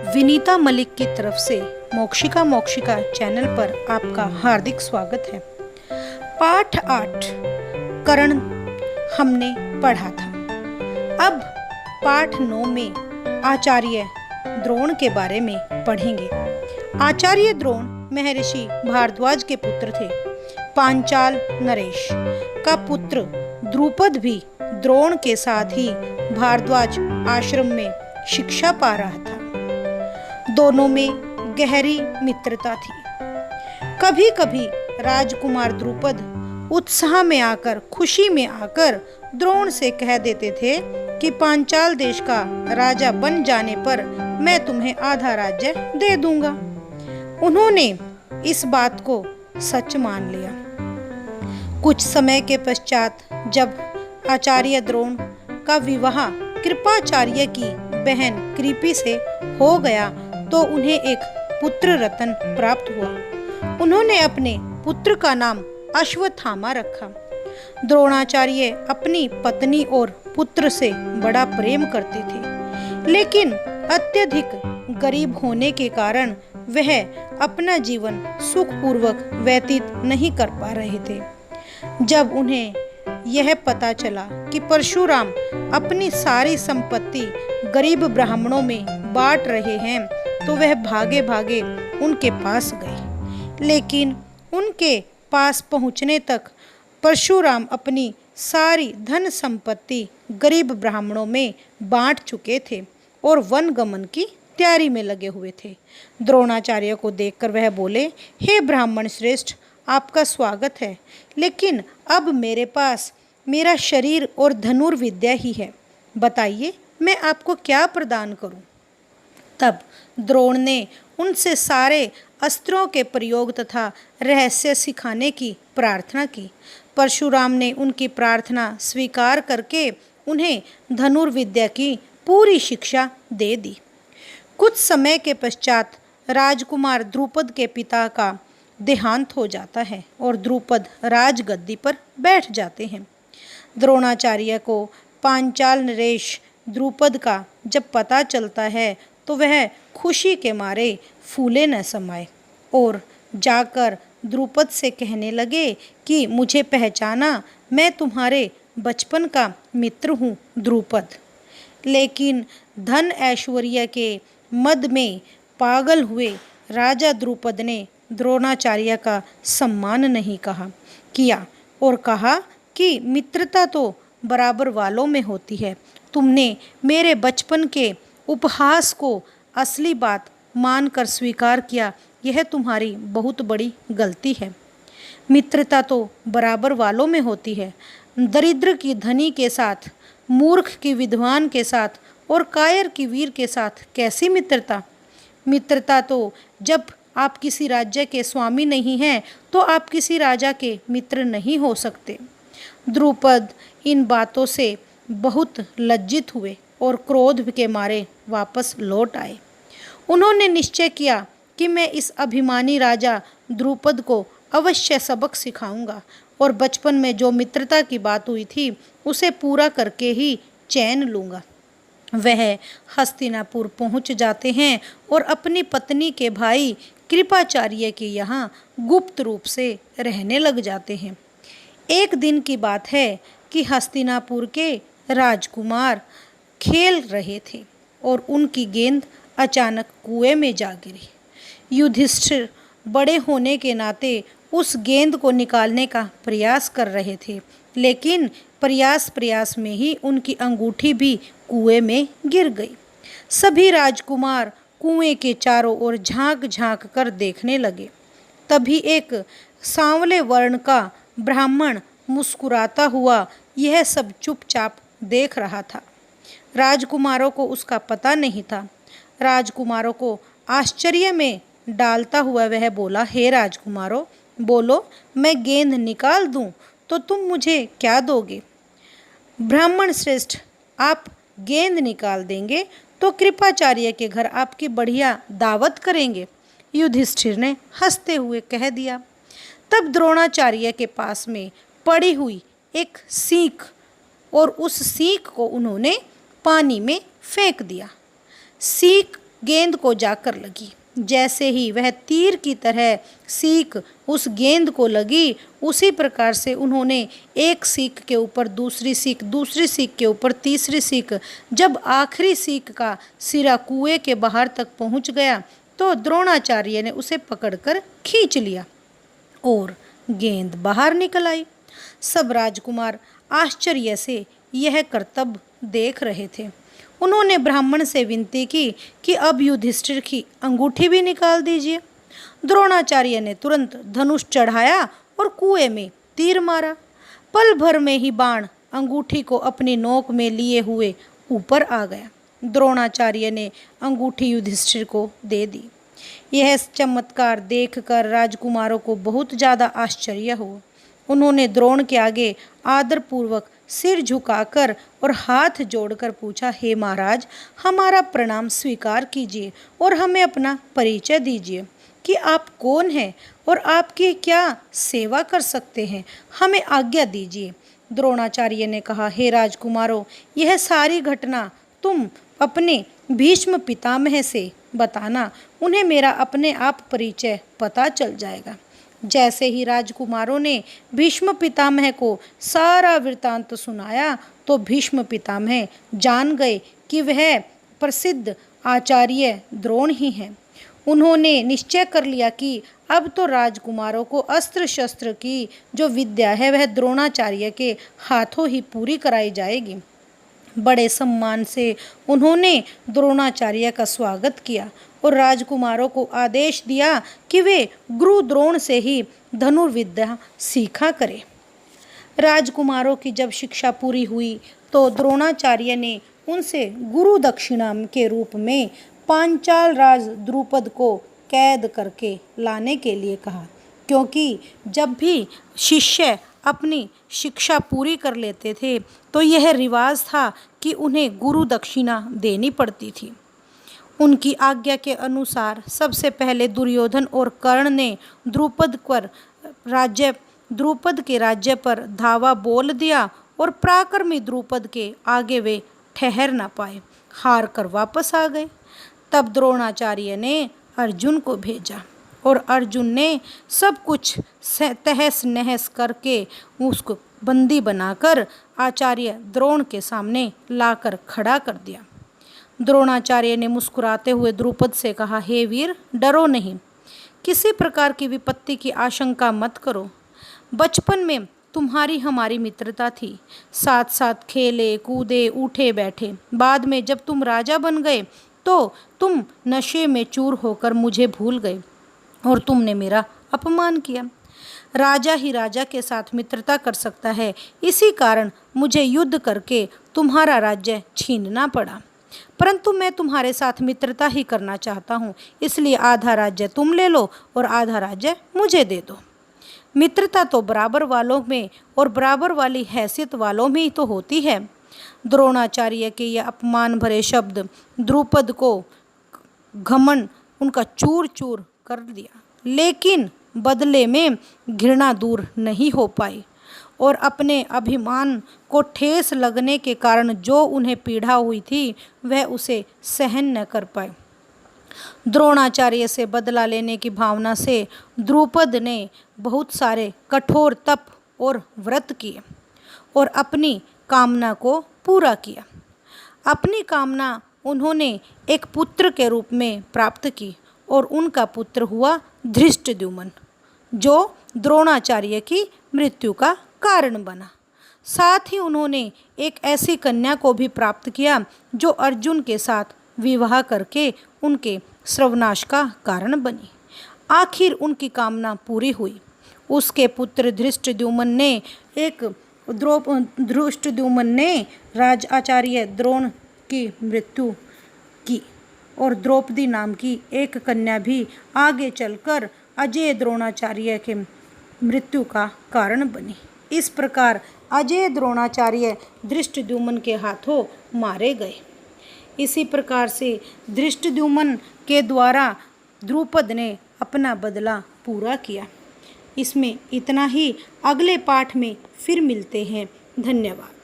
विनीता मलिक की तरफ से मोक्षिका मोक्षिका चैनल पर आपका हार्दिक स्वागत है। पाठ 8 कर्ण हमने पढ़ा था। अब पाठ 9 में आचार्य द्रोण के बारे में पढ़ेंगे। आचार्य द्रोण महर्षि भारद्वाज के पुत्र थे। पांचाल नरेश का पुत्र द्रुपद भी द्रोण के साथ ही भारद्वाज आश्रम में शिक्षा पा रहा था। दोनों में गहरी मित्रता थी। कभी कभी राजकुमार द्रुपद उत्साह में आकर, खुशी में आकर द्रोण से कह देते थे कि पांचाल देश का राजा बन जाने पर मैं तुम्हें आधा राज्य दे दूंगा। उन्होंने इस बात को सच मान लिया। कुछ समय के पश्चात जब आचार्य द्रोण का विवाह कृपाचार्य की बहन कृपि से हो गया तो उन्हें एक पुत्र रतन प्राप्त हुआ। उन्होंने अपने पुत्र का नाम अश्वत्थामा रखा। द्रोणाचार्य अपनी पत्नी और पुत्र से बड़ा प्रेम करते थे, लेकिन अत्यधिक गरीब होने के कारण वह अपना जीवन सुखपूर्वक व्यतीत नहीं कर पा रहे थे। जब उन्हें यह पता चला कि परशुराम अपनी सारी संपत्ति गरीब ब्राह्मणों में बांट रहे हैं तो वह भागे भागे उनके पास गए। लेकिन उनके पास पहुंचने तक परशुराम अपनी सारी धन संपत्ति गरीब ब्राह्मणों में बांट चुके थे और वन गमन की तैयारी में लगे हुए थे। द्रोणाचार्य को देखकर वह बोले, हे ब्राह्मण श्रेष्ठ, आपका स्वागत है, लेकिन अब मेरे पास मेरा शरीर और धनुर्विद्या ही है। बताइए मैं आपको क्या प्रदान करूं? तब द्रोण ने उनसे सारे अस्त्रों के प्रयोग तथा रहस्य सिखाने की प्रार्थना की। परशुराम ने उनकी प्रार्थना स्वीकार करके उन्हें धनुर्विद्या की पूरी शिक्षा दे दी। कुछ समय के पश्चात राजकुमार द्रुपद के पिता का देहांत हो जाता है और द्रुपद राजगद्दी पर बैठ जाते हैं। द्रोणाचार्य को पांचाल नरेश द्रुपद का जब पता चलता है तो वह खुशी के मारे फूले न समाये और जाकर द्रुपद से कहने लगे कि मुझे पहचाना, मैं तुम्हारे बचपन का मित्र हूँ द्रुपद। लेकिन धन ऐश्वर्य के मद में पागल हुए राजा द्रुपद ने द्रोणाचार्य का सम्मान नहीं किया और कहा कि मित्रता तो बराबर वालों में होती है। तुमने मेरे बचपन के उपहास को असली बात मानकर स्वीकार किया, यह तुम्हारी बहुत बड़ी गलती है। मित्रता तो बराबर वालों में होती है। दरिद्र की धनी के साथ, मूर्ख की विद्वान के साथ और कायर की वीर के साथ कैसी मित्रता? मित्रता तो जब आप किसी राज्य के स्वामी नहीं हैं तो आप किसी राजा के मित्र नहीं हो सकते। द्रुपद इन बातों से बहुत लज्जित हुए और क्रोध के मारे वापस लौट आए। उन्होंने निश्चय किया कि मैं इस अभिमानी राजा द्रुपद को अवश्य सबक सिखाऊंगा और बचपन में जो मित्रता की बात हुई थी उसे पूरा करके ही चैन लूंगा। वह हस्तिनापुर पहुंच जाते हैं और अपनी पत्नी के भाई कृपाचार्य के यहाँ गुप्त रूप से रहने लग जाते हैं। एक दिन की बात है कि हस्तिनापुर के राजकुमार खेल रहे थे और उनकी गेंद अचानक कुएं में जा गिरी। युधिष्ठिर बड़े होने के नाते उस गेंद को निकालने का प्रयास कर रहे थे, लेकिन प्रयास में ही उनकी अंगूठी भी कुएं में गिर गई। सभी राजकुमार कुएं के चारों ओर झांक झांक कर देखने लगे। तभी एक सांवले वर्ण का ब्राह्मण मुस्कुराता हुआ यह सब चुपचाप देख रहा था। राजकुमारों को उसका पता नहीं था। राजकुमारों को आश्चर्य में डालता हुआ वह बोला, हे राजकुमारों, बोलो, मैं गेंद निकाल दूं तो तुम मुझे क्या दोगे? ब्राह्मण श्रेष्ठ, आप गेंद निकाल देंगे तो कृपाचार्य के घर आपकी बढ़िया दावत करेंगे, युधिष्ठिर ने हंसते हुए कह दिया। तब द्रोणाचार्य के पास में पड़ी हुई एक सीख और उस सीख को उन्होंने पानी में फेंक दिया। सीख गेंद को जाकर लगी। जैसे ही वह तीर की तरह सीख उस गेंद को लगी, उसी प्रकार से उन्होंने एक सीख के ऊपर दूसरी सीख, दूसरी सीख के ऊपर तीसरी सीख, जब आखिरी सीख का सिरा कुएं के बाहर तक पहुंच गया तो द्रोणाचार्य ने उसे पकड़कर खींच लिया और गेंद बाहर निकल आई। सब राजकुमार आश्चर्य से यह करतब देख रहे थे। उन्होंने ब्राह्मण से विनती की कि अब युधिष्ठिर की अंगूठी भी निकाल दीजिए। द्रोणाचार्य ने तुरंत धनुष चढ़ाया और कुएं में तीर मारा। पल भर में ही बाण अंगूठी को अपनी नोक में लिए हुए ऊपर आ गया। द्रोणाचार्य ने अंगूठी युधिष्ठिर को दे दी। यह चमत्कार देखकर राजकुमारों को बहुत ज़्यादा आश्चर्य हुआ। उन्होंने द्रोण के आगे आदरपूर्वक सिर झुकाकर और हाथ जोड़कर पूछा, हे महाराज, हमारा प्रणाम स्वीकार कीजिए और हमें अपना परिचय दीजिए कि आप कौन हैं और आपकी क्या सेवा कर सकते हैं, हमें आज्ञा दीजिए। द्रोणाचार्य ने कहा, हे राजकुमारों, यह सारी घटना तुम अपने भीष्म पितामह से बताना, उन्हें मेरा अपने आप परिचय पता चल जाएगा। जैसे ही राजकुमारों ने भीष्म पितामह को सारा वृत्तांत सुनाया तो भीष्म पितामह जान गए कि वह प्रसिद्ध आचार्य द्रोण ही हैं। उन्होंने निश्चय कर लिया कि अब तो राजकुमारों को अस्त्र शस्त्र की जो विद्या है वह द्रोणाचार्य के हाथों ही पूरी कराई जाएगी। बड़े सम्मान से उन्होंने द्रोणाचार्य का स्वागत किया और राजकुमारों को आदेश दिया कि वे गुरु द्रोण से ही धनुर्विद्या सीखा करें। राजकुमारों की जब शिक्षा पूरी हुई तो द्रोणाचार्य ने उनसे गुरु दक्षिणा के रूप में पांचाल राज द्रुपद को कैद करके लाने के लिए कहा, क्योंकि जब भी शिष्य अपनी शिक्षा पूरी कर लेते थे तो यह रिवाज था कि उन्हें गुरु दक्षिणा देनी पड़ती थी। उनकी आज्ञा के अनुसार सबसे पहले दुर्योधन और कर्ण ने द्रुपद के राज्य पर धावा बोल दिया और पराक्रमी द्रुपद के आगे वे ठहर न पाए, हार कर वापस आ गए। तब द्रोणाचार्य ने अर्जुन को भेजा और अर्जुन ने सब कुछ तहस नहस करके उसको बंदी बनाकर आचार्य द्रोण के सामने लाकर खड़ा कर दिया। द्रोणाचार्य ने मुस्कुराते हुए द्रुपद से कहा, हे वीर, डरो नहीं, किसी प्रकार की विपत्ति की आशंका मत करो। बचपन में तुम्हारी हमारी मित्रता थी, साथ साथ खेले कूदे उठे बैठे। बाद में जब तुम राजा बन गए तो तुम नशे में चूर होकर मुझे भूल गए और तुमने मेरा अपमान किया। राजा ही राजा के साथ मित्रता कर सकता है, इसी कारण मुझे युद्ध करके तुम्हारा राज्य छीनना पड़ा। परंतु मैं तुम्हारे साथ मित्रता ही करना चाहता हूँ, इसलिए आधा राज्य तुम ले लो और आधा राज्य मुझे दे दो। मित्रता तो बराबर वालों में और बराबर वाली हैसियत वालों में ही तो होती है। द्रोणाचार्य के यह अपमान भरे शब्द द्रुपद को घमंड उनका चूर चूर कर दिया, लेकिन बदले में घृणा दूर नहीं हो पाई और अपने अभिमान को ठेस लगने के कारण जो उन्हें पीड़ा हुई थी वह उसे सहन न कर पाए। द्रोणाचार्य से बदला लेने की भावना से द्रुपद ने बहुत सारे कठोर तप और व्रत किए और अपनी कामना को पूरा किया। अपनी कामना उन्होंने एक पुत्र के रूप में प्राप्त की और उनका पुत्र हुआ धृष्टद्युम्न, जो द्रोणाचार्य की मृत्यु का कारण बना। साथ ही उन्होंने एक ऐसी कन्या को भी प्राप्त किया जो अर्जुन के साथ विवाह करके उनके सर्वनाश का कारण बनी। आखिर उनकी कामना पूरी हुई। उसके पुत्र धृष्टद्युम्न ने राज आचार्य द्रोण की मृत्यु की और द्रौपदी नाम की एक कन्या भी आगे चलकर अजय द्रोणाचार्य के मृत्यु का कारण बनी। इस प्रकार अजय द्रोणाचार्य धृष्टद्युम्न के हाथों मारे गए। इसी प्रकार से धृष्टद्युम्न के द्वारा द्रुपद ने अपना बदला पूरा किया। इसमें इतना ही। अगले पाठ में फिर मिलते हैं। धन्यवाद।